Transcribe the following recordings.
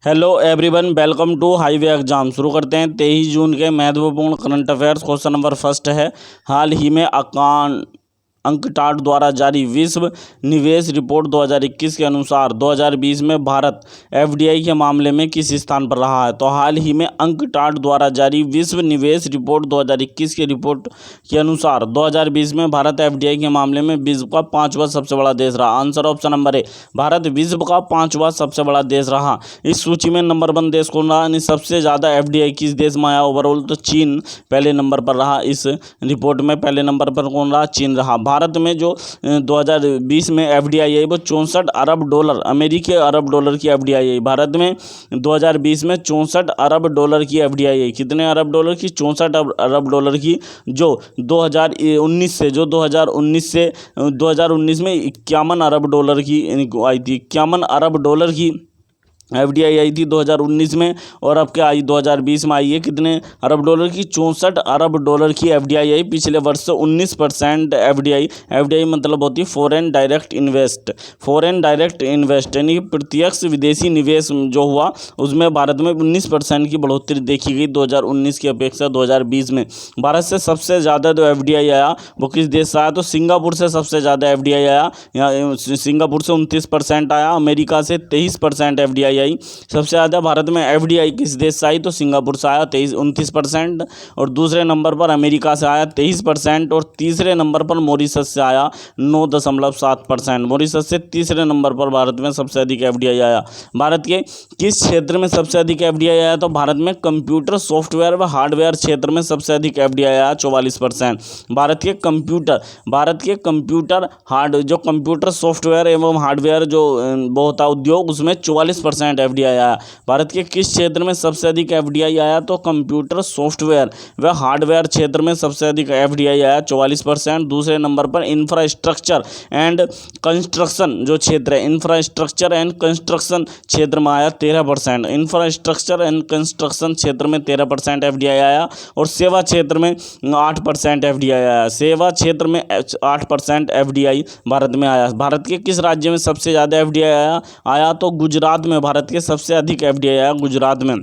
Hello everyone, welcome to highway exam. शुरू करते हैं 23 जून के महत्वपूर्ण current affairs. Question number first है, हाल ही में अंकटाड द्वारा जारी विश्व निवेश रिपोर्ट 2021 के अनुसार 2020 में भारत एफडीआई के मामले में किस स्थान पर रहा है। तो हाल ही में अंकटाड द्वारा जारी विश्व निवेश रिपोर्ट 2021 की रिपोर्ट के अनुसार 2020 में भारत एफडीआई के मामले में विश्व का 5वां सबसे बड़ा देश रहा। Answer option number A, Bharat विश्व का 5वां सबसे बड़ा देश रहा। इस सूची में नंबर 1 देश कौन रहा, यानी सबसे ज़्यादा एफडीआई किस देश में आया ओवरऑल, तो चीन पहले नंबर पर रहा। इस रिपोर्ट में पहले नंबर पर कौन रहा, चीन रहा। भारत में जो 2020 में एफडीआई आई वो 64 अरब डॉलर, अमेरिकी अरब डॉलर की एफडीआई आई। भारत में 2020 में 64 अरब डॉलर की एफडीआई आई। कितने अरब डॉलर की, 64 अरब डॉलर की, जो 2019 में 51 अरब डॉलर की आई थी। 51 अरब डॉलर की एफडीआई आई थी 2019 में, और अब क्या आई 2020 में आई है कितने अरब डॉलर की, 64 अरब डॉलर की एफडीआई आई। पिछले वर्ष से 19% एफडीआई मतलब होती है फॉरेन डायरेक्ट इन्वेस्ट, यानी प्रत्यक्ष विदेशी निवेश जो हुआ उसमें भारत में 19% की बढ़ोतरी देखी गई 2019 की अपेक्षा 2020 में। भारत से सबसे ज़्यादा जो एफडीआई आया वो किस देश से आया, तो सिंगापुर से सबसे ज़्यादा एफडीआई आया। यहाँ सिंगापुर से 29% आया, अमेरिका से 23% एफडीआई आई। सबसे ज़्यादा भारत में एफडीआई किस देश से आई, तो सिंगापुर से आया 29%, और दूसरे नंबर पर अमेरिका से आया 23%, और तीसरे नंबर पर मॉरिशस से आया 9.7%। मॉरिशस से तीसरे नंबर पर भारत में सबसे अधिक एफडीआई आया। भारत के किस क्षेत्र में सबसे अधिक एफडीआई आया, तो भारत में कंप्यूटर सॉफ्टवेयर व हार्डवेयर क्षेत्र में सबसे अधिक एफडीआई आया 44%। भारत के कंप्यूटर जो कंप्यूटर सॉफ्टवेयर एवं हार्डवेयर जो वो होता उद्योग, उसमें 44% एफडीआई आया। भारत के किस क्षेत्र में सबसे अधिक एफडीआई आया, तो कंप्यूटर सॉफ्टवेयर व हार्डवेयर क्षेत्र में सबसे अधिक एफडीआई आया 44%। दूसरे नंबर पर इंफ्रास्ट्रक्चर एंड कंस्ट्रक्शन जो क्षेत्र है, इंफ्रास्ट्रक्चर एंड कंस्ट्रक्शन क्षेत्र में आया 13%। इंफ्रास्ट्रक्चर एंड कंस्ट्रक्शन क्षेत्र में 13% एफडीआई आया, और सेवा क्षेत्र में 8% एफडीआई आया। सेवा क्षेत्र में 8% एफडीआई भारत में आया। भारत के किस राज्य में सबसे ज़्यादा एफडीआई आया, तो गुजरात में भारत के सबसे अधिक एफडीआई आया। गुजरात में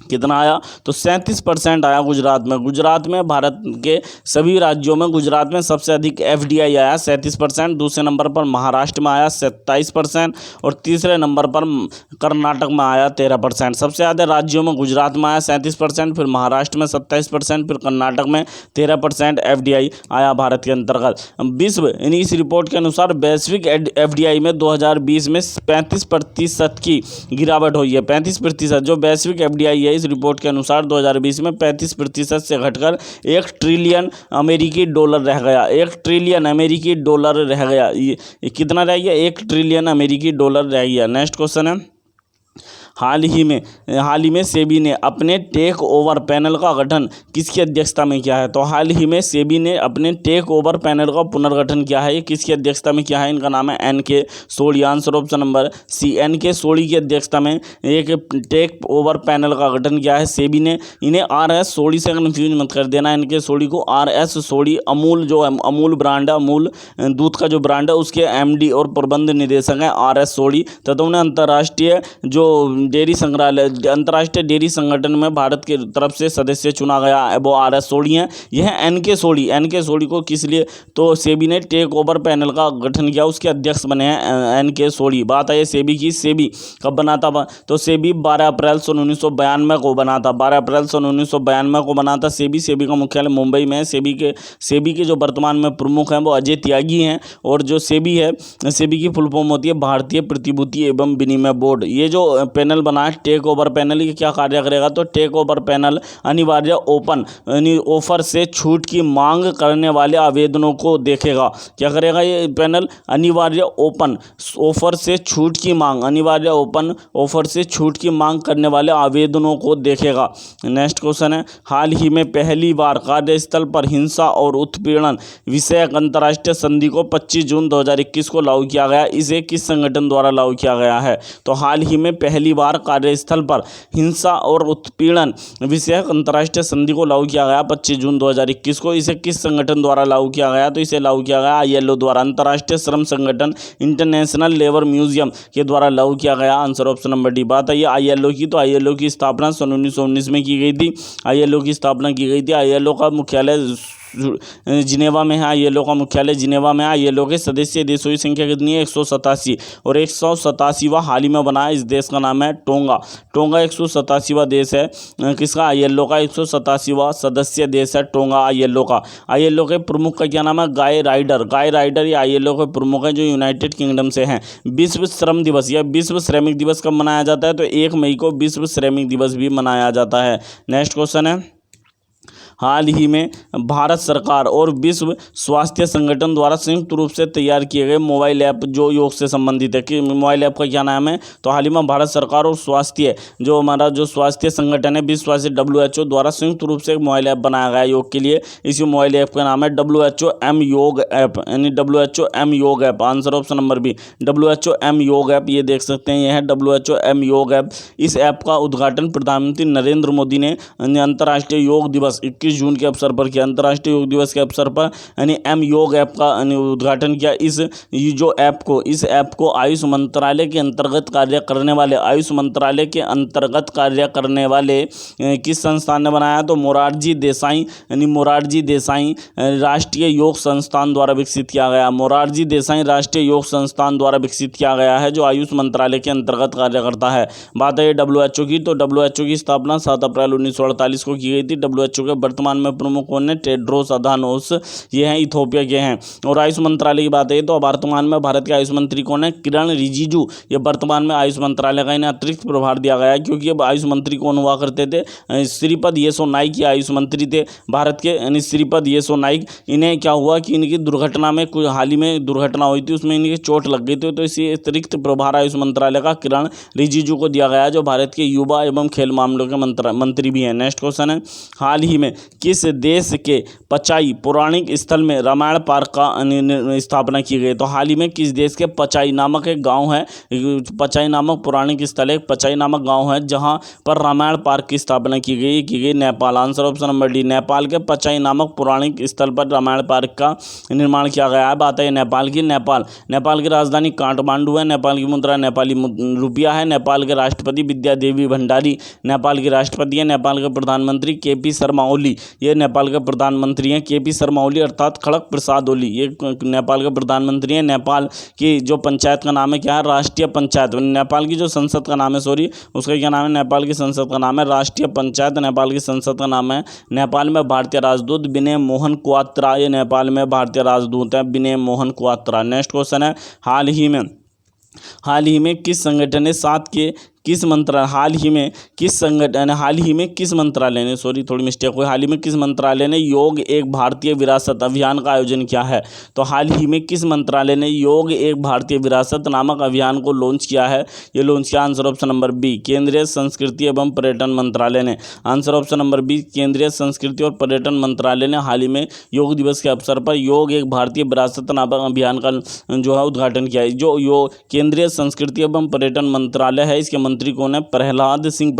कितना आया, तो 37% आया गुजरात में। गुजरात में भारत के सभी राज्यों में गुजरात में सबसे अधिक एफडीआई आया 37%। दूसरे नंबर पर महाराष्ट्र में आया 27%, और तीसरे नंबर पर कर्नाटक में आया 13%। सबसे ज़्यादा राज्यों में गुजरात में आया 37%, फिर महाराष्ट्र में 27%, फिर कर्नाटक में 13% एफडीआई आया भारत के अंतर्गत। विश्व यानी इस रिपोर्ट के अनुसार वैश्विक एफडीआई में 2020 में 35% की गिरावट हुई है। 35% जो वैश्विक एफडीआई है इस रिपोर्ट के अनुसार 2020 में 35% से घटकर 1 ट्रिलियन अमेरिकी डॉलर रह गया। 1 ट्रिलियन अमेरिकी डॉलर रह गया। ये कितना रह गया, 1 ट्रिलियन अमेरिकी डॉलर रह गया। नेक्स्ट क्वेश्चन है, हाल ही में सेबी ने अपने टेक ओवर पैनल का गठन किसकी अध्यक्षता में किया है। तो हाल ही में सेबी ने अपने टेक ओवर पैनल का पुनर्गठन किया है। ये किसकी अध्यक्षता में किया है, इनका नाम है एन.के. सोली। Answer option number C, N K. सोली की अध्यक्षता में एक टेक ओवर पैनल का गठन किया है सेबी ने। इन्हें आर.एस. सोली से कन्फ्यूज मत कर देना, एन.के. सोली को। आर.एस. सोली अमूल जो अमूल ब्रांड है, अमूल दूध का जो ब्रांड है उसके एमडी और प्रबंध निदेशक हैं आर.एस. सोली, तथा उन्हें अंतर्राष्ट्रीय डेयरी संगठन में भारत की तरफ से सदस्य चुना गया है, वो आर.एस. सोली हैं। यह एन.के. सोली को किस लिए, तो सेबी ने टेक ओवर पैनल का गठन किया, उसके अध्यक्ष बने हैं एन.के. सोली। बात है सेबी की, सेबी कब बना था, तो सेबी 12 अप्रैल 1992 को बना था। 12 अप्रैल 1992 को बना था सेबी का मुख्यालय मुंबई में है। सेबी के जो वर्तमान में प्रमुख हैं वो अजय त्यागी हैं, और जो सेबी है, सेबी की फुल फॉर्म होती है भारतीय प्रतिभूति एवं विनिमय बोर्ड। ये जो पैनल बना है टेक ओवर पैनल, ये क्या कार्य करेगा, तो टेक ओवर पैनल अनिवार्य ऑफर से छूट की मांग करने वाले आवेदनों को देखेगा। क्या करेगा ये पैनल, अनिवार्य ऑफर से छूट की मांग करने वाले आवेदनों को देखेगा। नेक्स्ट क्वेश्चन है, हाल ही में पहली बार कार्यस्थल पर हिंसा और उत्पीड़न विषयक अंतर्राष्ट्रीय संधि को 25 जून 2021 को लागू किया गया। इसे किस संगठन द्वारा लागू किया गया है, तो हाल ही में पहली बार बार कार्यस्थल पर हिंसा और उत्पीड़न विषयक अंतर्राष्ट्रीय संधि को लागू किया गया 25 जून 2021 को। इसे किस संगठन द्वारा लागू किया गया? तो इसे लागू किया गया ILO द्वारा, अंतर्राष्ट्रीय श्रम संगठन इंटरनेशनल लेबर म्यूजियम के द्वारा लागू किया गया। Answer option number D. बात है ये ILO की, तो ILO की स्थापना सन 1919 में की गई थी। ILO की स्थापना की गई थी। ILO का मुख्यालय जिनेवा में है। ILO का मुख्यालय जिनेवा में है। ILO के सदस्य देशों की संख्या कितनी है? 187, और 187वां हाल ही में बना है। इस देश का नाम है टोंगा। टोंगा 187वां देश है किसका? ILO का 187वां सदस्य देश है टोंगा ILO का। ILO के प्रमुख का क्या नाम है? गाय राइडर। गाय राइडर ये ILO के प्रमुख हैं जो यूनाइटेड किंगडम से हैं। विश्व श्रम दिवस या विश्व श्रमिक दिवस कब मनाया जाता है? तो 1 मई को विश्व श्रमिक दिवस भी मनाया जाता है। नेक्स्ट क्वेश्चन है, हाल ही में भारत सरकार और विश्व स्वास्थ्य संगठन द्वारा संयुक्त रूप से तैयार किए गए मोबाइल ऐप जो योग से संबंधित है, कि मोबाइल ऐप का क्या नाम है? तो हाल ही में भारत सरकार और स्वास्थ्य जो हमारा जो स्वास्थ्य संगठन है विश्व स्वास्थ्य WHO द्वारा संयुक्त रूप से एक मोबाइल ऐप बनाया गया है योग के लिए। इसी मोबाइल ऐप का नाम है WHO M योग ऐप, यानी WHO M Yoga app. Answer option number B, WHO M Yoga app. ये देख सकते हैं, यह है WHO M योग ऐप। इस ऐप का उद्घाटन प्रधानमंत्री नरेंद्र मोदी ने अंतर्राष्ट्रीय योग दिवस 21 जून के अवसर पर किया। अंतर्राष्ट्रीय योग दिवस के अवसर पर यानी M योग ऐप का उद्घाटन किया। इस ऐप को आयुष मंत्रालय के अंतर्गत कार्य करने वाले किस संस्थान ने बनाया? तो मोरारजी देसाई राष्ट्रीय योग संस्थान द्वारा विकसित किया गया। मोरारजी देसाई राष्ट्रीय योग संस्थान द्वारा विकसित किया गया है, जो आयुष मंत्रालय के अंतर्गत कार्य करता है। बात है WHO की, तो WHO की स्थापना 7 अप्रैल 1948 को की गई थी। WHO के वर्तमान में प्रमुख कौन है? टेड्रोस अधानोस, ये हैं इथोपिया के हैं। और आयुष मंत्रालय की बात है तो वर्तमान में भारत के आयुष मंत्री कौन है? किरण रिजिजू। ये वर्तमान में आयुष मंत्रालय का इन्हें अतिरिक्त प्रभार दिया गया है, क्योंकि अब आयुष मंत्री कौन हुआ करते थे? श्रीपद येसो नाइक ये आयुष मंत्री थे भारत के, यानी श्रीपद येसो नाइक। इन्हें क्या हुआ कि इनकी दुर्घटना में कुछ हाल ही में दुर्घटना हुई थी, उसमें इनकी चोट लग गई थी, तो इसी अतिरिक्त प्रभार आयुष मंत्रालय का किरण रिजिजू को दिया गया है, जो भारत के युवा एवं खेल मामलों के मंत्री भी हैं। नेक्स्ट क्वेश्चन है, हाल ही में किस देश के पचाई पौराणिक स्थल में रामायण पार्क का स्थापना की गई? तो हाल ही में किस देश के पचाई नामक एक गांव है, पचाई नामक पौराणिक स्थल है, पचाई नामक गांव है जहां पर रामायण पार्क की स्थापना की गई Nepal. Answer option number D, Nepal के पचाई नामक पौराणिक स्थल पर रामायण पार्क का निर्माण किया गया है। बात है नेपाल की। नेपाल की राजधानी काठमांडू है। नेपाल की मुद्रा नेपाली रुपया है। नेपाल के राष्ट्रपति विद्या देवी भंडारी नेपाल के राष्ट्रपति है। नेपाल के प्रधानमंत्री KP शर्मा ओली, ये नेपाल के प्रधानमंत्री हैं। KP शर्मा ओली अर्थात खड़ग प्रसाद ओली, ये नेपाल के प्रधानमंत्री हैं। नेपाल की जो पंचायत का नाम है क्या है? राष्ट्रीय पंचायत। नेपाल की जो संसद का नाम है, उसका क्या नाम है? नेपाल की संसद का नाम है राष्ट्रीय पंचायत। नेपाल की संसद का नाम है। नेपाल में भारतीय राजदूत विनय मोहन क्वात्रा, ये नेपाल में भारतीय राजदूत हैं विनय मोहन क्वात्रा। नेक्स्ट क्वेश्चन है, हाल ही में किस संगठन ने किस मंत्रालय ने योग एक भारतीय विरासत अभियान का आयोजन किया है? तो हाल ही में किस मंत्रालय ने योग एक भारतीय विरासत नामक अभियान को लॉन्च किया है? ये लॉन्च किया। आंसर ऑप्शन नंबर बी, केंद्रीय संस्कृति एवं पर्यटन मंत्रालय ने। आंसर ऑप्शन नंबर बी, केंद्रीय संस्कृति और पर्यटन मंत्रालय ने हाल ही में योग दिवस के अवसर पर योग एक भारतीय विरासत नामक अभियान का जो है उद्घाटन किया है। जो केंद्रीय संस्कृति एवं पर्यटन मंत्रालय है, इसके मंत्री कौन है? प्रहलाद सिंह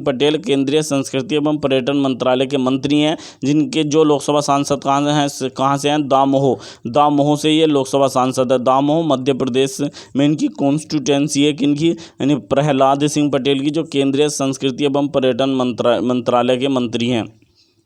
पटेल केंद्रीय संस्कृति एवं पर्यटन मंत्रालय के मंत्री हैं, जिनके जो लोकसभा सांसद कहाँ से हैं? दामोह से ये लोकसभा सांसद है। दामोह मध्य प्रदेश में इनकी कॉन्स्टिट्यूएंसी है, किनकी? यानी प्रहलाद सिंह पटेल की, जो केंद्रीय संस्कृति एवं पर्यटन मंत्रालय के मंत्री हैं।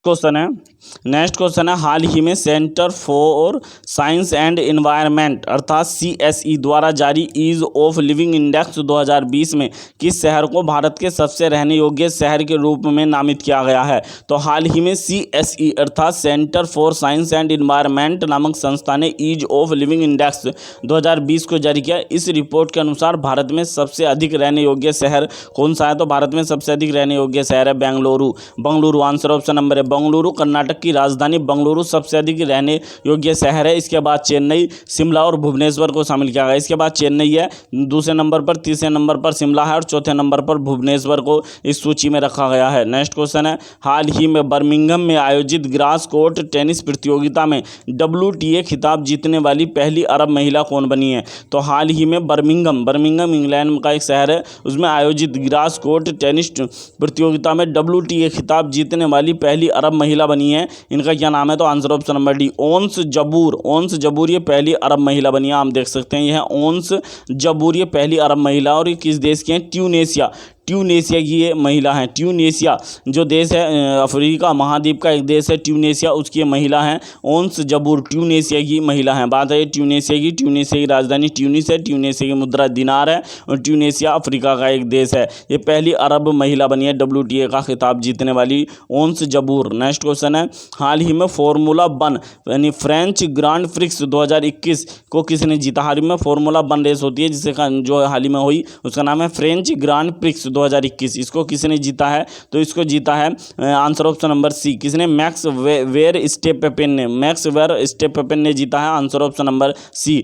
नेक्स्ट क्वेश्चन है, हाल ही में centre for science and environment अर्थात CSE द्वारा जारी ईज ऑफ लिविंग इंडेक्स 2020 में किस शहर को भारत के सबसे रहने योग्य शहर के रूप में नामित किया गया है? तो हाल ही में CSE अर्थात centre for science and environment नामक संस्था ने ईज ऑफ लिविंग इंडेक्स 2020 को जारी किया। इस रिपोर्ट के अनुसार भारत में सबसे अधिक रहने योग्य शहर कौन सा है? तो भारत में सबसे अधिक रहने योग्य शहर है बेंगलुरु। आंसर ऑप्शन नंबर है बंगलुरु कर्नाटक की राजधानी बंगलुरु सबसे अधिक रहने योग्य शहर है। इसके बाद चेन्नई, शिमला और भुवनेश्वर को शामिल किया गया। इसके बाद चेन्नई है दूसरे नंबर पर, तीसरे नंबर पर शिमला है और चौथे नंबर पर भुवनेश्वर को इस सूची में रखा गया है। नेक्स्ट क्वेश्चन है, हाल ही में बर्मिंघम में आयोजित ग्रास कोर्ट टेनिस प्रतियोगिता में WTA खिताब जीतने वाली पहली अरब महिला कौन बनी है? तो हाल ही में बर्मिंघम इंग्लैंड का एक शहर है, उसमें आयोजित ग्रास कोर्ट टेनिस प्रतियोगिता में WTA खिताब जीतने वाली पहली अरब महिला बनी है। इनका क्या नाम है? तो आंसर ऑप्शन नंबर डी, ओंस जबूर ये पहली अरब महिला बनी है। आप देख सकते हैं यह ओंस जबूर ये पहली अरब महिला, और ये किस देश की हैं? ट्यूनेशिया की ये महिला हैं। ट्यूनेशिया जो देश है अफ्रीका महाद्वीप का एक देश है ट्यूनेशिया, उसकी ये महिला हैं ओंस जबूर, ट्यूनेशिया की महिला हैं। बात है ट्यूनेशिया की राजधानी ट्यूनिस है, ट्यूनेशिया की मुद्रा दिनार है और ट्यूनेशिया अफ्रीका का एक देश है। ये पहली अरब महिला बनी है WTA का खिताब जीतने वाली, ओंस जबूर। नेक्स्ट क्वेश्चन है, हाल ही में फार्मूला 1 यानी फ्रेंच ग्रांड प्रिक्स 2021 को किसने जीता? हाल ही में फार्मूला 1 रेस होती है जिससे जो हाल ही में हुई उसका नाम है फ्रेंच ग्रांड प्रिक्स 2021। इसको किसने जीता है? तो इसको जीता है आंसर ऑप्शन नंबर सी, किसने? मैक्स वेरस्टेपेन ने जीता है। Answer option number C.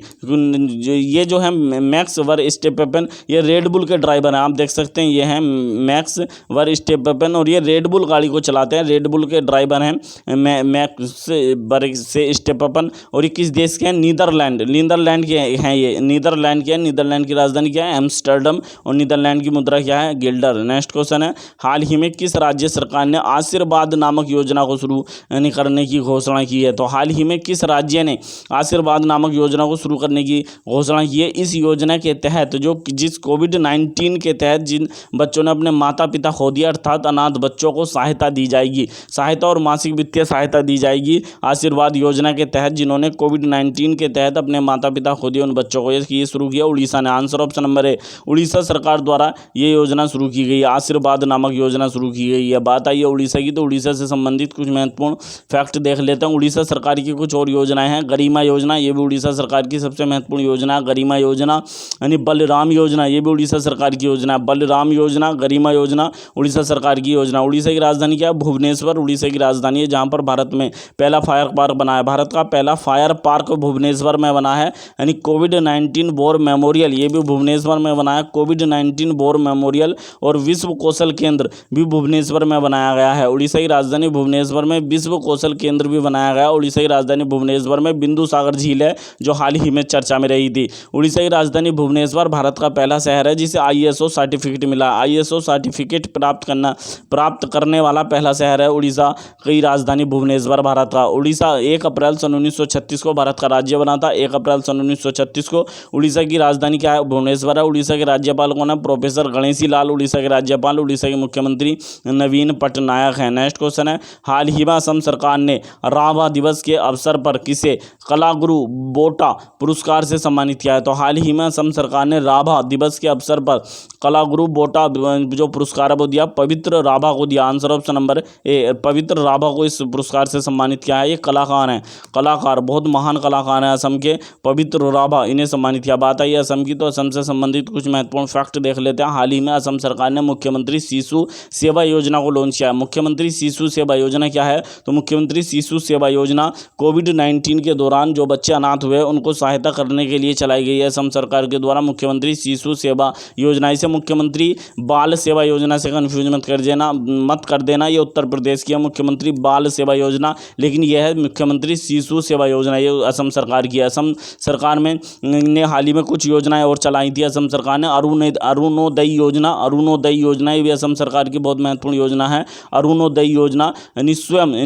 ये जो है मैक्स वेरस्टेपेन ये रेड बुल के ड्राइवर हैं। आप देख सकते हैं ये हैं मैक्स वेरस्टेपेन और ये रेड बुल गाड़ी को चलाते हैं, रेड बुल के ड्राइवर हैं मैक्स वेरस्टेपेन। और ये किस देश के हैं? नीदरलैंड के हैं ये, नीदरलैंड की राजधानी क्या है? एम्स्टर्डम, और नीदरलैंड की मुद्रा क्या है? गिल्डर। नेक्स्ट क्वेश्चन है, हाल ही में किस राज्य सरकार ने आशीर्वाद नामक योजना को शुरू करने की घोषणा की है? तो हाल ही में किस राज्य ने आशीर्वाद नामक योजना को शुरू करने की घोषणा की है? इस योजना के तहत जिस कोविड-19 के तहत जिन बच्चों ने अपने माता पिता खो दिया अर्थात अनाथ बच्चों को सहायता दी जाएगी, सहायता और मासिक वित्तीय सहायता दी जाएगी आशीर्वाद योजना के तहत। जिन्होंने कोविड-19 के तहत अपने माता पिता खो दिए उन बच्चों को ये शुरू किया उड़ीसा ने। Answer option number A, Orissa सरकार द्वारा ये योजना शुरू की गई, आशीर्वाद नामक योजना शुरू की गई है। बात आई है उड़ीसा की, तो उड़ीसा से संबंधित कुछ महत्वपूर्ण फैक्ट देख लेते हैं। उड़ीसा सरकार की कुछ और योजनाएं हैं। गरिमा योजना, ये भी उड़ीसा सरकार की सबसे महत्वपूर्ण योजना है। गरिमा योजना यानी बलराम योजना, ये भी उड़ीसा सरकार की योजना है। बलराम योजना, गरिमा योजना उड़ीसा सरकार की योजना। उड़ीसा की राजधानी क्या है? भुवनेश्वर उड़ीसा की राजधानी है, जहाँ पर भारत में पहला फायर पार्क बना है। भारत का पहला फायर पार्क भुवनेश्वर में बना है। यानी कोविड-19 वॉर मेमोरियल, ये भी भुवनेश्वर में बना है। कोविड-19 वॉर मेमोरियल और विश्व कौशल केंद्र भी भुवनेश्वर में बनाया गया है। उड़ीसा की राजधानी भुवनेश्वर में विश्व कौशल केंद्र भी बनाया गया। उड़ीसा की राजधानी भुवनेश्वर में बिंदु सागर झील है जो हाल ही में चर्चा में रही थी। उड़ीसा की राजधानी भुवनेश्वर भारत का पहला शहर है जिसे ISO सर्टिफिकेट मिला। ISO सर्टिफिकेट प्राप्त करने वाला पहला शहर है उड़ीसा की राजधानी भुवनेश्वर भारत का। उड़ीसा 1 अप्रैल सन 1936 को भारत का राज्य बना था। 1 अप्रैल सन 1936 को। उड़ीसा की राजधानी क्या है? भुवनेश्वर है। उड़ीसा के राज्यपाल कौन है? प्रोफेसर गणेशी लाल उड़ीसा के राज्यपाल। उड़ीसा के मुख्यमंत्री नवीन पटनायक हैं। नेक्स्ट क्वेश्चन है, हाल ही में असम सरकार ने राभा दिवस के अवसर पर किसे कलागुरु बोटा पुरस्कार से सम्मानित किया है? तो हाल ही में असम सरकार ने राभा दिवस के अवसर पर कलागुरु बोटा जो पुरस्कार है वो दिया पवित्र राभा को दिया। आंसर ऑप्शन नंबर ए, पवित्र राभा को इस पुरस्कार से सम्मानित किया है। ये कलाकार हैं, बहुत महान कलाकार हैं असम के, पवित्र राभा, इन्हें सम्मानित किया। बात आई असम की, तो असम से संबंधित कुछ महत्वपूर्ण फैक्ट देख लेते हैं। हाल ही में असम सरकार ने मुख्यमंत्री शिशु सेवा योजना को लॉन्च किया है। मुख्यमंत्री शिशु सेवा योजना क्या है? तो मुख्यमंत्री शिशु सेवा योजना कोविड-19 के दौरान जो बच्चे अनाथ हुए उनको सहायता करने के लिए चलाई गई है असम सरकार के द्वारा मुख्यमंत्री शिशु सेवा योजना। इसे मुख्यमंत्री बाल सेवा योजना से कंफ्यूज मत कर देना। ये उत्तर प्रदेश की है मुख्यमंत्री बाल सेवा योजना, लेकिन यह है मुख्यमंत्री शिशु सेवा योजना, ये असम सरकार की है। असम सरकार ने हाल ही में कुछ योजनाएं और चलाई थी असम सरकार ने। अरुणोदय योजना ये भी असम सरकार की बहुत महत्वपूर्ण योजना है। अरुणोदय योजना यानी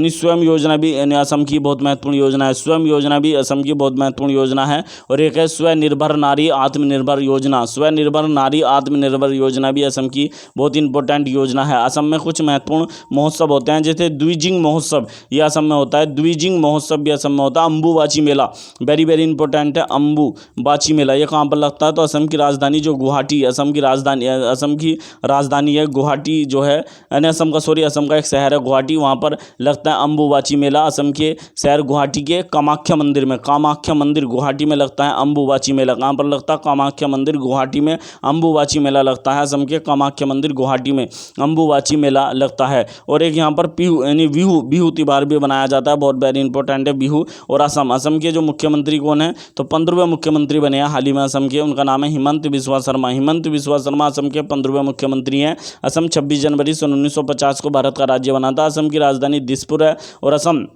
स्वयं योजना भी असम की बहुत महत्वपूर्ण योजना है। स्वयं योजना भी असम की बहुत महत्वपूर्ण योजना है। और एक है स्वनिर्भर नारी आत्मनिर्भर योजना। स्वनिर्भर नारी आत्मनिर्भर योजना भी असम की बहुत इंपॉर्टेंट योजना है। असम में कुछ महत्वपूर्ण महोत्सव होते हैं जैसे द्विजिंग महोत्सव, ये असम में होता है। द्विजिंग महोत्सव भी असम में होता है। अम्बुबाची मेला वेरी वेरी इंपॉर्टेंट है। अम्बुबाची मेला ये कहाँ पर लगता है? तो असम की राजधानी जो गुवाहाटी, असम की की राजधानी है गुवाहाटी जो है, यानी असम का एक शहर है गुवाहाटी, वहाँ पर लगता है अम्बुबाची मेला। असम के शहर गुवाहाटी के कामाख्या मंदिर में, कामाख्या मंदिर गुवाहाटी में लगता है अम्बुबाची मेला। कहाँ पर लगता है? कामाख्या मंदिर गुवाहाटी में अम्बुबाची मेला लगता है। असम के कामाख्या मंदिर गुवाहाटी में अम्बुबाची मेला लगता है। और एक यहाँ पर बिहू यानी बिहू त्योहार भी बनाया जाता है, बहुत वेरी इंपॉर्टेंट है बिहू। और असम के जो मुख्यमंत्री कौन है? तो 15वें मुख्यमंत्री बने हैं हाल ही में असम के, उनका नाम है हिमंत बिस्वा शर्मा। हिमंत बिस्वा शर्मा असम के 15वें मुख्यमंत्री हैं। असम 26 जनवरी सन 1950 को भारत का राज्य बना था। असम की राजधानी दिसपुर है। और असम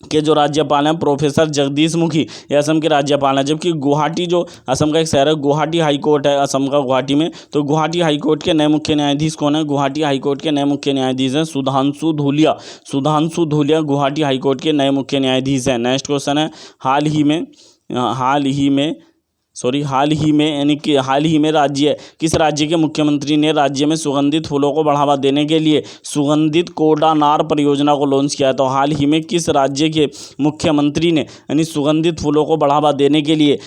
के जो राज्यपाल हैं प्रोफेसर जगदीश मुखी, ये असम के राज्यपाल हैं। जबकि गुवाहाटी जो असम का एक शहर है, गुवाहाटी हाई कोर्ट है असम का गुवाहाटी में, तो गुवाहाटी हाई कोर्ट के नए मुख्य न्यायाधीश कौन है? गुवाहाटी हाई कोर्ट के नए मुख्य न्यायाधीश हैं सुधांशु धूलिया। सुधांशु धूलिया गुवाहाटी हाई कोर्ट के नए मुख्य न्यायाधीश हैं। नेक्स्ट क्वेश्चन है, हाल ही में किस राज्य के मुख्यमंत्री ने राज्य में सुगंधित फूलों को बढ़ावा देने के लिए सुगंधित कोडानार परियोजना को लॉन्च किया? तो हाल ही में किस राज्य के मुख्यमंत्री ने यानी सुगंधित फूलों को बढ़ावा देने के लिए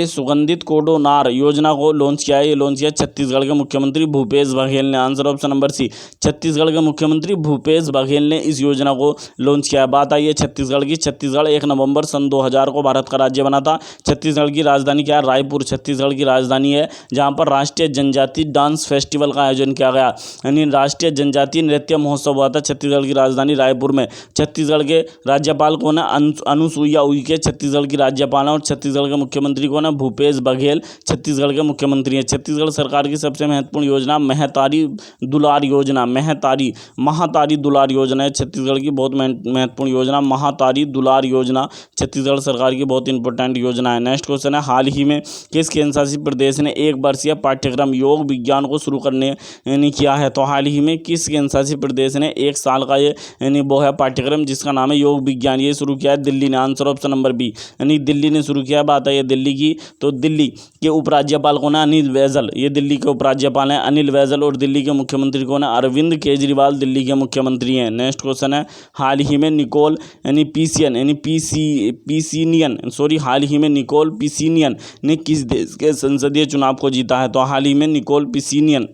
सुगंधित कोडानार योजना को लॉन्च किया है? ये लॉन्च किया छत्तीसगढ़ के मुख्यमंत्री भूपेश बघेल ने। Answer option number C, Chhattisgarh के मुख्यमंत्री भूपेश बघेल ने इस योजना को लॉन्च किया है। बात आई है छत्तीसगढ़ की। छत्तीसगढ़ 1 नवंबर सन 2000 को भारत का राज्य बना था। छत्तीसगढ़ की राजधानी क्या है? रायपुर छत्तीसगढ़ की राजधानी है, जहां पर राष्ट्रीय जनजाति डांस फेस्टिवल का आयोजन किया गया, यानी राष्ट्रीय जनजातीय नृत्य महोत्सव हुआ था छत्तीसगढ़ की राजधानी रायपुर में। छत्तीसगढ़ के राज्यपाल कौन है? अनुसुईया उइके छत्तीसगढ़ की राज्यपाल है। और छत्तीसगढ़ के मुख्यमंत्री कौन है? भूपेश बघेल छत्तीसगढ़ के मुख्यमंत्री हैं। छत्तीसगढ़ सरकार की सबसे महत्वपूर्ण योजना महतारी दुलार योजना, महातारी दुलार योजना है छत्तीसगढ़ की बहुत महत्वपूर्ण योजना। महातारी दुलार योजना छत्तीसगढ़ सरकार की बहुत इंपॉर्टेंट योजना है। नेक्स्ट क्वेश्चन है, हाल ही में किस केंद्र शासित प्रदेश ने 1 वर्षीय पाठ्यक्रम योग विज्ञान को शुरू करने यानी किया है? तो हाल ही में किस केंद्र शासित प्रदेश ने 1 साल का ये यानी वो है पाठ्यक्रम जिसका नाम है योग विज्ञान, ये शुरू किया है? दिल्ली ने। आंसर ऑप्शन नंबर बी, यानी दिल्ली ने शुरू किया। बात है दिल्ली की, तो दिल्ली के उपराज्यपाल कौन है? अनिल बैजल, ये दिल्ली के उपराज्यपाल हैं अनिल बैजल। और दिल्ली के मुख्यमंत्री कौन है? अरविंद केजरीवाल दिल्ली के मुख्यमंत्री हैं। नेक्स्ट क्वेश्चन है, हाल ही में निकोल पिसिनियन ने किस देश के संसदीय चुनाव को जीता है? तो हाल ही में निकोल पिसिनियन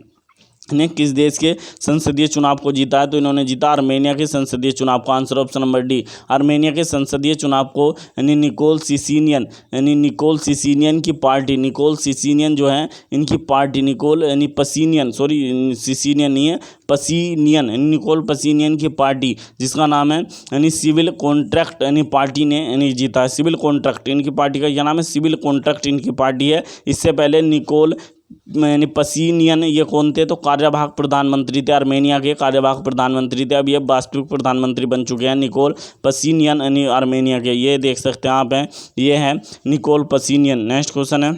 ने किस देश के संसदीय चुनाव को जीता है? तो इन्होंने जीता आर्मेनिया के संसदीय चुनाव को। Answer option number D, Armenia के संसदीय चुनाव को यानी निकोल सिसिनियन की पार्टी, निकोल सिसिनियन जो है इनकी पार्टी, निकोल यानी पसीनियन, सॉरी सिसिनियन नहीं है पसीनियन, निकोल पसीनियन की पार्टी जिसका नाम है यानी सिविल कॉन्ट्रैक्ट यानी पार्टी ने यानी जीता है। सिविल कॉन्ट्रैक्ट इनकी पार्टी का क्या नाम है? सिविल कॉन्ट्रैक्ट इनकी पार्टी है। इससे पहले निकोल यानी पसीनियन ये कौन थे? तो कार्यवाहक प्रधानमंत्री थे, आर्मेनिया के कार्यवाहक प्रधानमंत्री थे। अब ये वास्तविक प्रधानमंत्री बन चुके हैं निकोल पसीनियन यानी आर्मेनिया के, ये देख सकते हैं आप हैं, ये है निकोल पसीनियन। नेक्स्ट क्वेश्चन है,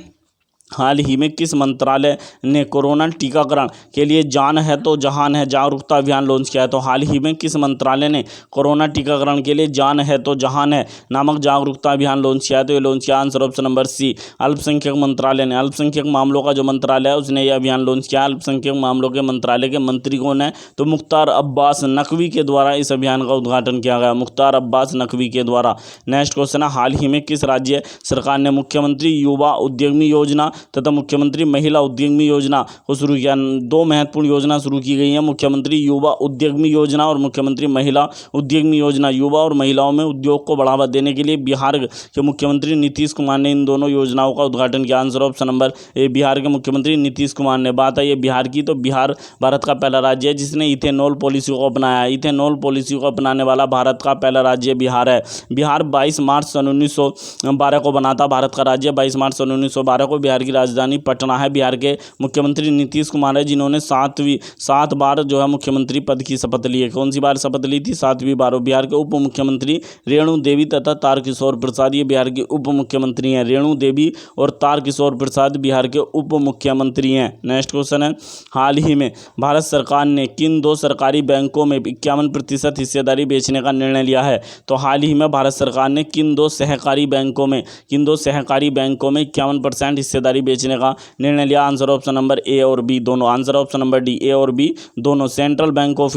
हाल ही में किस मंत्रालय ने कोरोना टीकाकरण के लिए जान है तो जहान है जागरूकता अभियान लॉन्च किया है? तो हाल ही में किस मंत्रालय ने कोरोना टीकाकरण के लिए जान है तो जहान है नामक जागरूकता अभियान लॉन्च किया है? तो ये लॉन्च किया आंसर ऑप्शन नंबर सी, अल्पसंख्यक मंत्रालय ने। अल्पसंख्यक मामलों का जो मंत्रालय है उसने ये अभियान लॉन्च किया। अल्पसंख्यक मामलों के मंत्रालय के मंत्री कौन है? तो मुख्तार अब्बास नकवी के द्वारा इस अभियान का उद्घाटन किया गया, मुख्तार अब्बास नकवी के द्वारा। नेक्स्ट क्वेश्चन है, हाल ही में किस राज्य सरकार ने मुख्यमंत्री युवा उद्यमी योजना तथा मुख्यमंत्री महिला उद्यमी योजना को शुरू किया? 2 महत्वपूर्ण योजना शुरू की गई हैं, मुख्यमंत्री युवा उद्यमी योजना और मुख्यमंत्री महिला उद्यमी योजना। युवा और महिलाओं में उद्योग को बढ़ावा देने के लिए बिहार के मुख्यमंत्री नीतीश कुमार ने इन दोनों योजनाओं का उद्घाटन किया। Answer option number A, Bihar के मुख्यमंत्री नीतीश कुमार ने। बात है ये बिहार की, तो बिहार भारत का पहला राज्य है जिसने इथेनॉल पॉलिसी को अपनाया है। इथेनॉल पॉलिसी को अपनाने वाला भारत का पहला राज्य बिहार है। बिहार 22 मार्च सन 1912 को बना था भारत का राज्य, 22 मार्च सन 1912 को। बिहार की राजधानी पटना है। बिहार के मुख्यमंत्री नीतीश कुमार है जिन्होंने 7 बार जो है मुख्यमंत्री पद की शपथ ली है। कौन सी बार शपथ ली थी? 7वीं बार। बिहार के उप मुख्यमंत्री रेणु देवी तथा तारकिशोर प्रसाद, ये बिहार के उप मुख्यमंत्री हैं। रेणु देवी और तारकिशोर प्रसाद बिहार के उप मुख्यमंत्री हैं। नेक्स्ट क्वेश्चन है, हाल ही में भारत सरकार ने किन 2 सरकारी बैंकों में 51% हिस्सेदारी बेचने का निर्णय लिया है? तो हाल ही में भारत सरकार ने किन 2 सहकारी बैंकों में 51% हिस्सेदारी हिस्सेदारी बेचने का निर्णय लिया? आंसर ऑप्शन नंबर ए और बी दोनों। Answer option number D A और बी दोनों। सेंट्रल बैंक ऑफ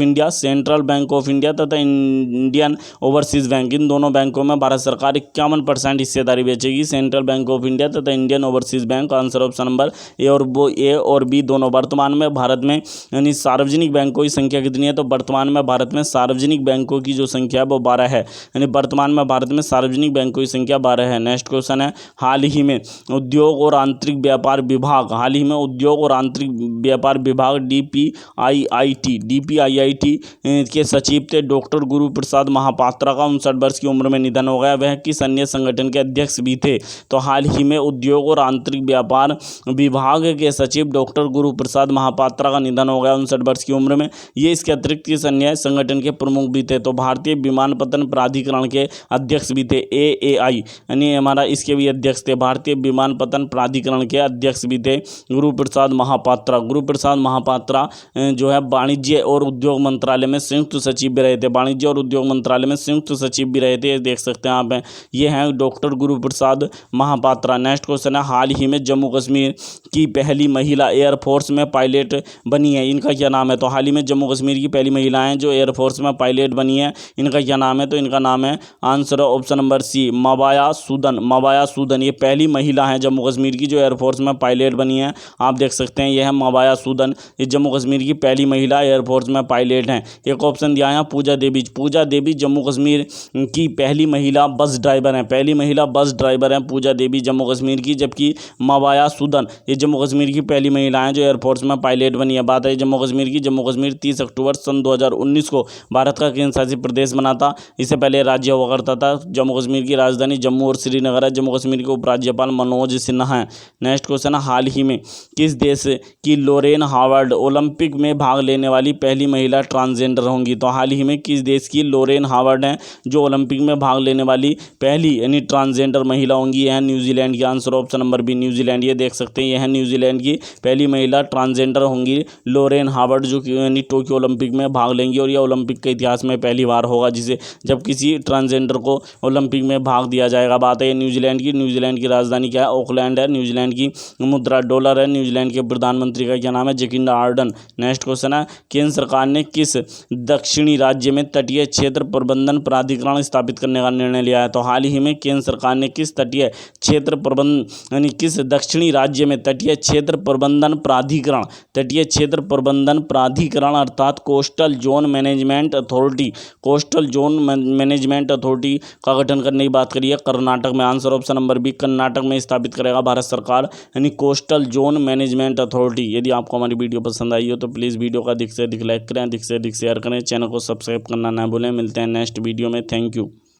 इंडिया तथा इंडियन ओवरसीज बैंक, इन दोनों बैंकों में भारत सरकार 51% हिस्सेदारी बेचेगी। सेंट्रल बैंक ऑफ इंडिया तथा Indian overseas bank. Answer option number A और बी दोनों। वर्तमान में भारत में यानी सार्वजनिक बैंकों की संख्या कितनी है? तो वर्तमान में भारत में सार्वजनिक बैंकों की जो संख्या है वो 12 है। यानी वर्तमान में भारत में सार्वजनिक बैंकों की संख्या 12 है। नेक्स्ट क्वेश्चन है, हाल ही में उद्योग और आंतरिक व्यापार विभाग डीपीआईआईटी के सचिव थे डॉक्टर गुरु प्रसाद महापात्रा का 59 वर्ष की उम्र में निधन हो गया। वह किस अन्य संगठन के अध्यक्ष भी थे? तो हाल ही में उद्योग और आंतरिक व्यापार विभाग के सचिव डॉक्टर गुरु प्रसाद महापात्रा का निधन हो गया 59 वर्ष की उम्र में। ये इसके अतिरिक्त किस अन्य संगठन के प्रमुख भी थे? तो भारतीय विमानपत्तन प्राधिकरण के अध्यक्ष भी थे, AAI यानी हमारा इसके भी अध्यक्ष थे। भारतीय विमानपत्तन प्राधिकरण के अध्यक्ष भी थे गुरु प्रसाद महापात्रा। गुरु प्रसाद महापात्रा जो है वाणिज्य और उद्योग मंत्रालय में संयुक्त सचिव भी रहे थे। वाणिज्य और उद्योग मंत्रालय में संयुक्त सचिव भी रहे थे, देख सकते हैं आप। ये हैं doctor Guru Prasad Mohapatra. Next question है, हाल ही में जम्मू कश्मीर की पहली महिला एयरफोर्स में पायलट बनी है, इनका क्या नाम है? तो हाल ही में जम्मू कश्मीर की पहली महिलाएं जो एयरफोर्स में पायलट बनी है, इनका क्या नाम है? तो इनका नाम है आंसर ऑप्शन नंबर सी मवाया सूदन। ये पहली महिला है जम्मू कश्मीर की जो एयरफोर्स में पायलट बनी है। आप देख सकते हैं, यह है मवाया सूदन। ये जम्मू कश्मीर की पहली महिला एयरफोर्स में पायलट हैं। एक ऑप्शन दिया है पूजा देवी जम्मू कश्मीर की पहली महिला बस ड्राइवर हैं। पहली महिला बस ड्राइवर हैं पूजा देवी जम्मू कश्मीर की। जबकि मवाया सूदन ये जम्मू कश्मीर की पहली महिला हैं जो एयरफोर्स में पायलट बनी है। बात है जम्मू कश्मीर की। जम्मू कश्मीर 30 अक्टूबर सन 2019 को भारत का केंद्र शासित प्रदेश बना था। इससे पहले राज्य हुआ करता था। जम्मू कश्मीर की राजधानी जम्मू और श्रीनगर है। जम्मू कश्मीर के उपराज्यपाल मनोज सिन्हा हैं। नेक्स्ट क्वेश्चन है, हाल ही में किस देश की लोरेन हावर्ड ओलंपिक में भाग लेने वाली पहली महिला ट्रांसजेंडर होंगी? तो हाल ही में किस देश की लोरेन हावर्ड हैं जो ओलंपिक में भाग लेने वाली पहली यानी ट्रांसजेंडर महिला होंगी? यह न्यूजीलैंड की। Answer option number B New Zealand. ये देख सकते हैं, यह न्यूजीलैंड की पहली महिला ट्रांसजेंडर होंगी लोरेन हावर्ड, जो कि यानी टोक्यो ओलंपिक में भाग लेंगी। और यह ओलंपिक के इतिहास में पहली बार होगा जिसे जब किसी ट्रांसजेंडर को ओलंपिक में भाग दिया जाएगा। बात है न्यूजीलैंड की। न्यूजीलैंड की राजधानी क्या है? ऑकलैंड है। न्यूजीलैंड की मुद्रा डॉलर है। न्यूजीलैंड के प्रधानमंत्री का क्या नाम है? Jacinda Ardern. नेक्स्ट क्वेश्चन है, केंद्र सरकार ने किस दक्षिणी राज्य में तटीय क्षेत्र प्रबंधन प्राधिकरण स्थापित करने का निर्णय लिया है? तो हाल ही में केंद्र सरकार ने किस तटीय क्षेत्र प्रबंधन यानी किस दक्षिणी राज्य में तटीय क्षेत्र प्रबंधन प्राधिकरण अर्थात कोस्टल जोन मैनेजमेंट अथॉरिटी का गठन करने की बात करी है? कर्नाटक में। Answer option number B Karnataka में स्थापित करेगा भारत सरकार यानी कोस्टल जोन मैनेजमेंट अथॉरिटी। यदि आपको हमारी वीडियो पसंद आई हो तो प्लीज़ वीडियो का अधिक से अधिक लाइक करें, अधिक से अधिक शेयर करें, चैनल को सब्सक्राइब करना ना भूलें। मिलते हैं नेक्स्ट वीडियो में। Thank you.